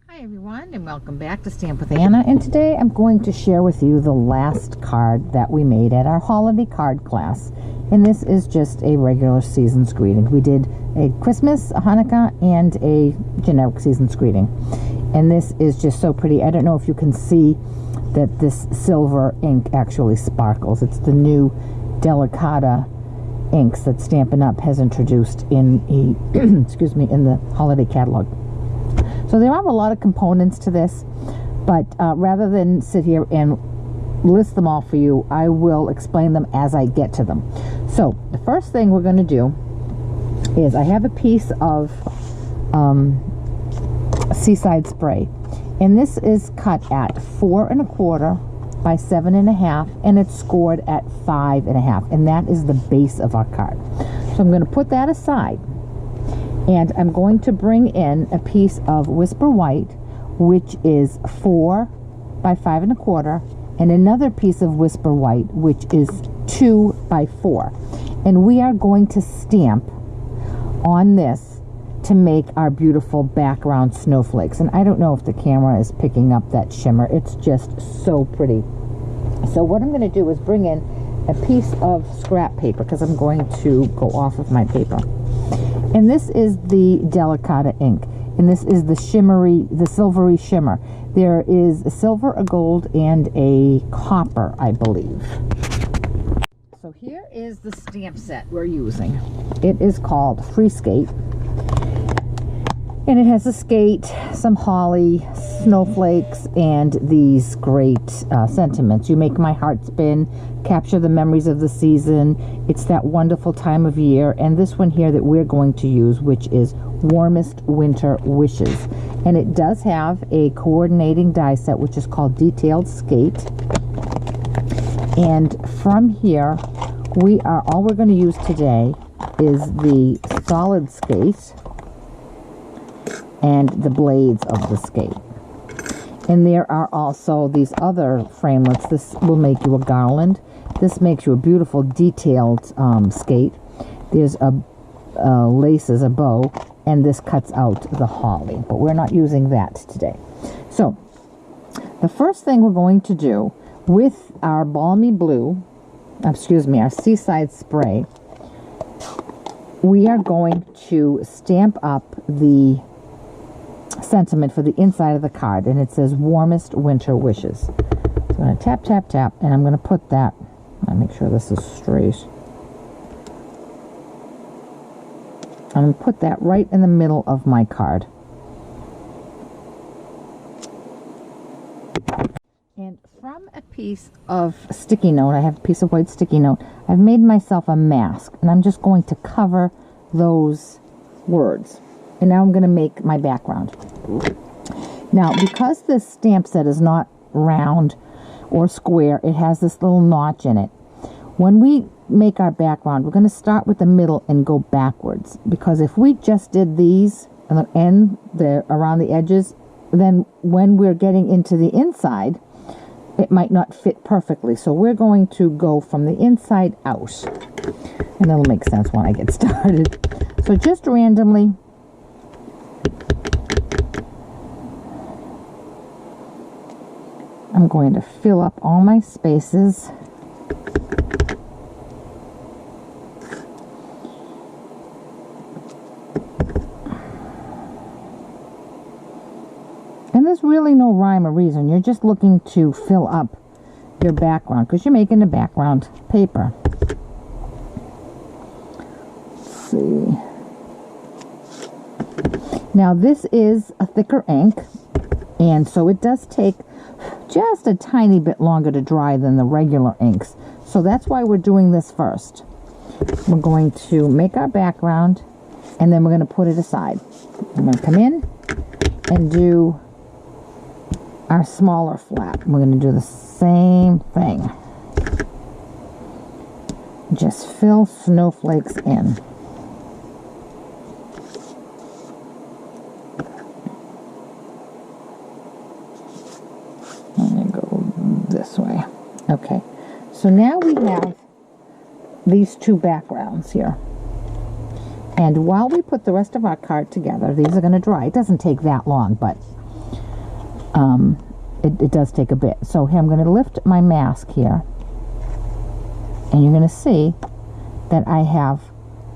Hi everyone, and welcome back to Stamp with Anna, and today I'm going to share with you the last card that we made at our holiday card class. And this is just a regular season's greeting. We did a Christmas, a Hanukkah, and a generic season's greeting. And this is just so pretty. I don't know if you can see that this silver ink actually sparkles. It's the new Delicata inks that Stampin' Up! Has introduced in excuse me, in the holiday catalog. So there are a lot of components to this, but rather than sit here and list them all for you, I will explain them as I get to them. So the first thing we're going to do is I have a piece of Seaside spray, and this is cut at 4 1/4 by 7 1/2, and it's scored at 5 1/2, and that is the base of our card. So I'm going to put that aside. And I'm going to bring in a piece of Whisper White, which is 4 by 5 1/4, and another piece of Whisper White, which is 2 by 4. And we are going to stamp on this to make our beautiful background snowflakes. And I don't know if the camera is picking up that shimmer. It's just so pretty. So what I'm going to do is bring in a piece of scrap paper, because I'm going to go off of my paper. And this is the Delicata ink, and this is the silvery shimmer. There is a silver, a gold, and a copper, I believe. So here is the stamp set we're using. It is called Free Skate, and it has a skate, some holly, snowflakes, and these great sentiments. You make my heart spin, capture the memories of the season. It's that wonderful time of year. And this one here that we're going to use, which is Warmest Winter Wishes. And it does have a coordinating die set, which is called Detailed Skate. And from here, all we're going to use today is the solid skate and the blades of the skate. And there are also these other framelits. This will make you a garland. This makes you a beautiful detailed skate. There's laces, a bow, and this cuts out the holly. But we're not using that today. So the first thing we're going to do with our balmy blue, our Seaside spray, we are going to stamp up the sentiment for the inside of the card, and it says Warmest Winter Wishes. So I'm going to tap, tap, tap, and I'm going to put that, I'll make sure this is straight. I'm going to put that right in the middle of my card. And from a piece of sticky note, I have a piece of white sticky note, I've made myself a mask, and I'm just going to cover those words. And now I'm going to make my background. Now, because this stamp set is not round or square, it has this little notch in it. When we make our background, we're going to start with the middle and go backwards. Because if we just did these and around the edges, then when we're getting into the inside, it might not fit perfectly. So we're going to go from the inside out. And that'll make sense when I get started. So just randomly, I'm going to fill up all my spaces. And there's really no rhyme or reason. You're just looking to fill up your background because you're making a background paper. Let's see. Now this is a thicker ink, and so it does take just a tiny bit longer to dry than the regular inks. So that's why we're doing this first. We're going to make our background, and then we're going to put it aside. I'm going to come in and do our smaller flap. We're going to do the same thing. Just fill snowflakes in. This way. Okay, so now we have these two backgrounds here, and while we put the rest of our card together, these are going to dry. It doesn't take that long, but it does take a bit. So here I'm going to lift my mask here, and you're going to see that I have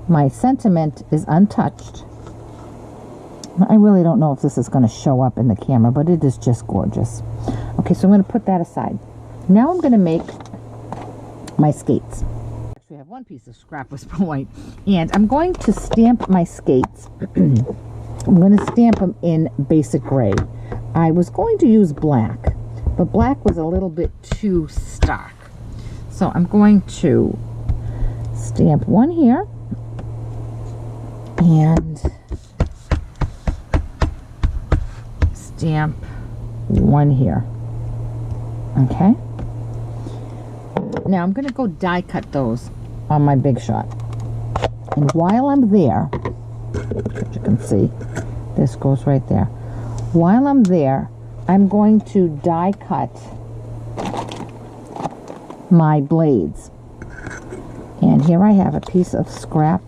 my sentiment is untouched. I really don't know if this is going to show up in the camera, but it is just gorgeous. Okay, so I'm going to put that aside. Now I'm going to make my skates. Actually, I have one piece of scrap whisper white, and I'm going to stamp my skates. I'm going to stamp them in basic gray. I was going to use black, but black was a little bit too stark. So I'm going to stamp one here and stamp one here. Okay. Now I'm going to go die cut those on my Big Shot. And while I'm there, as you can see, this goes right there. While I'm there, I'm going to die cut my blades. And here I have a piece of scrap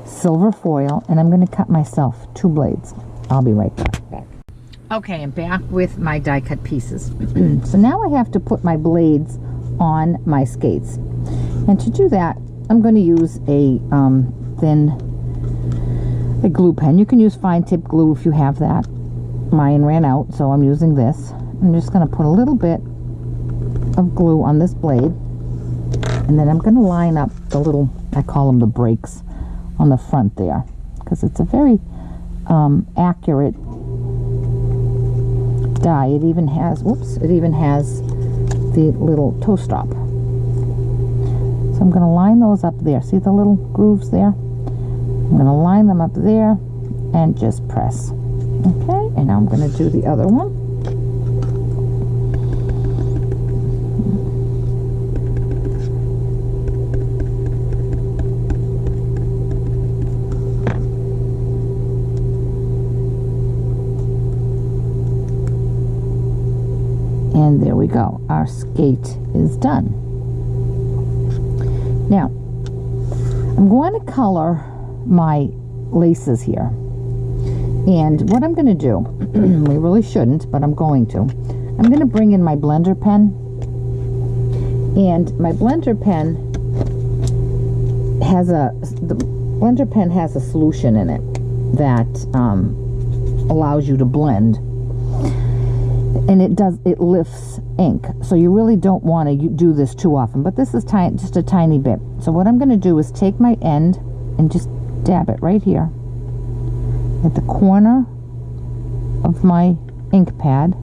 silver foil, and I'm going to cut myself 2 blades. I'll be right back. Okay, I'm back with my die cut pieces. So now I have to put my blades on my skates. And to do that, I'm going to use a glue pen. You can use fine tip glue if you have that. Mine ran out, so I'm using this. I'm just going to put a little bit of glue on this blade, and then I'm going to line up the little, I call them the breaks, on the front there, because it's a very accurate die. It even has, it even has the little toe stop. So I'm going to line those up there. See the little grooves there? I'm going to line them up there and just press. Okay, and now I'm going to do the other one. And there we go. Our skate is done. Now, I'm going to color my laces here. And what I'm going to do, we really shouldn't, but I'm going to. I'm going to bring in my blender pen. And my blender pen has a solution in it that allows you to blend. And it lifts ink. So you really don't want to do this too often, but this is just a tiny bit. So what I'm going to do is take my end and just dab it right here at the corner of my ink pad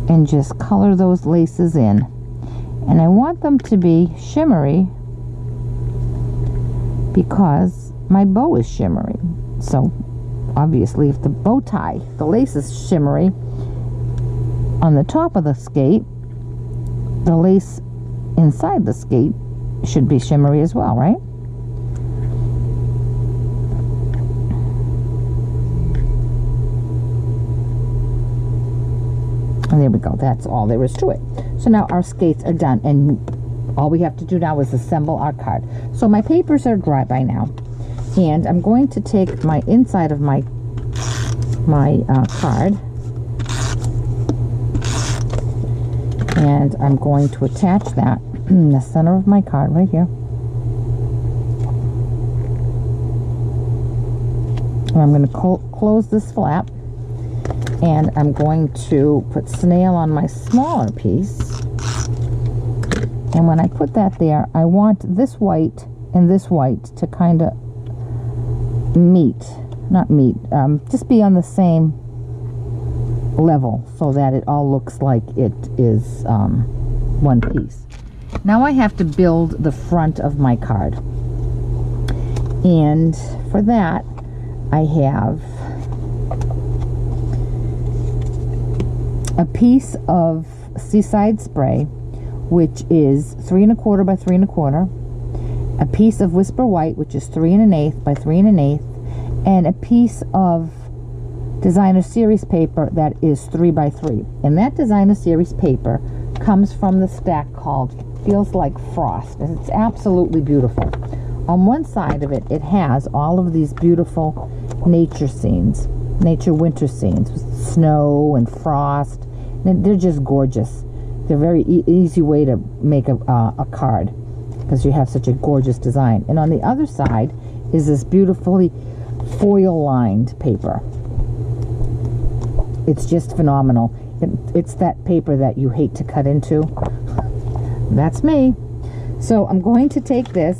and just color those laces in. And I want them to be shimmery because my bow is shimmery. So obviously if the bow tie, the lace is shimmery on the top of the skate, the lace inside the skate should be shimmery as well, right? And there we go. That's all there is to it. So now our skates are done, and all we have to do now is assemble our card. So my papers are dry by now, and I'm going to take my inside of my card, and I'm going to attach that in the center of my card right here. And I'm going to close this flap, and I'm going to put snail on my smaller piece. And when I put that there, I want this white and this white to kind of just be on the same level so that it all looks like it is one piece. Now I have to build the front of my card, and for that I have a piece of Seaside spray, which is 3 1/4 by 3 1/4, a piece of Whisper White, which is 3 1/8 by 3 1/8, and a piece of Designer Series paper that is 3 by 3. And that Designer Series paper comes from the stack called Feels Like Frost, and it's absolutely beautiful. On one side of it, it has all of these beautiful nature scenes, nature winter scenes, with snow and frost. And they're just gorgeous. They're a very easy way to make a card because you have such a gorgeous design. And on the other side is this beautifully foil lined paper. It's just phenomenal. It's that paper that you hate to cut into. That's me. So I'm going to take this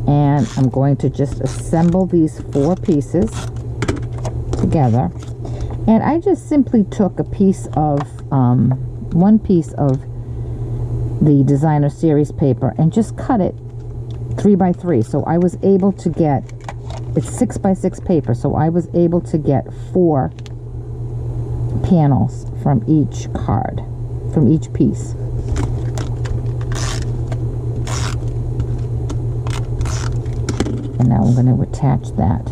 and I'm going to just assemble these 4 pieces together. And I just simply took a piece of one piece of the designer series paper and just cut it 3 by 3. So I was able to get, it's 6 by 6 paper, so I was able to get 4 panels from each card, from each piece. And now I'm going to attach that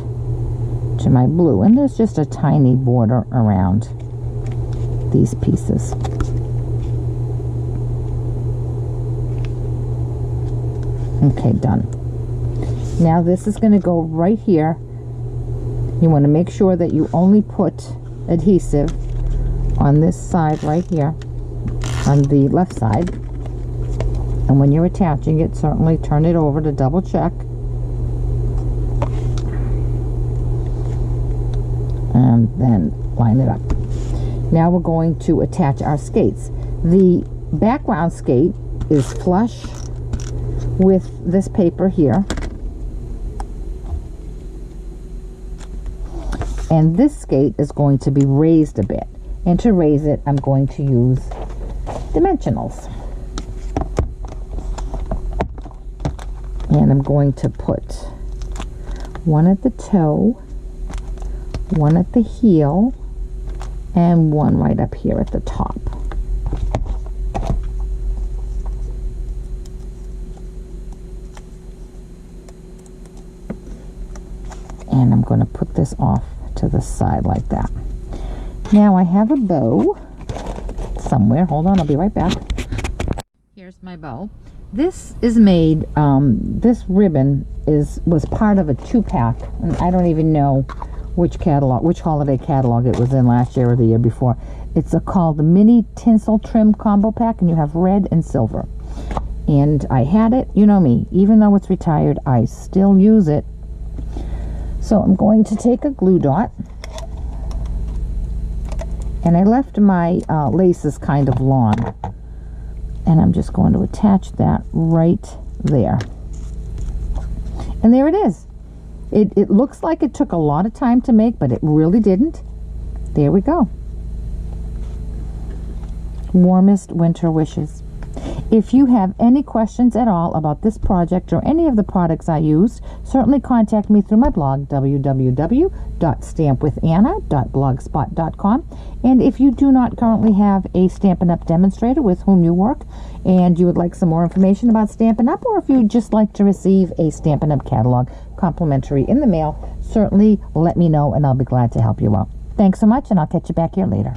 to my blue, and there's just a tiny border around these pieces. Okay, done. Now this is going to go right here. You want to make sure that you only put adhesive on this side right here, on the left side, and when you're attaching it, certainly turn it over to double check. And then line it up. Now we're going to attach our skates. The background skate is flush with this paper here, and this skate is going to be raised a bit, and to raise it I'm going to use dimensionals, and I'm going to put one at the toe, one at the heel, and one right up here at the top. And I'm going to put this off to the side like that. Now I have a bow somewhere. Hold on, I'll be right back. Here's my bow. This is made, this ribbon was part of a 2-pack, and I don't even know which holiday catalog it was in last year or the year before. It's called the Mini Tinsel Trim Combo Pack, and you have red and silver. And I had it, you know me, even though it's retired, I still use it. So I'm going to take a glue dot, and I left my laces kind of long, and I'm just going to attach that right there. And there it is. It looks like it took a lot of time to make, but it really didn't. There we go. Warmest winter wishes. If you have any questions at all about this project or any of the products I used, certainly contact me through my blog, www.stampwithanna.blogspot.com. And if you do not currently have a Stampin' Up! Demonstrator with whom you work, and you would like some more information about Stampin' Up!, or if you'd just like to receive a Stampin' Up! Catalog complimentary in the mail, certainly let me know and I'll be glad to help you out. Thanks so much, and I'll catch you back here later.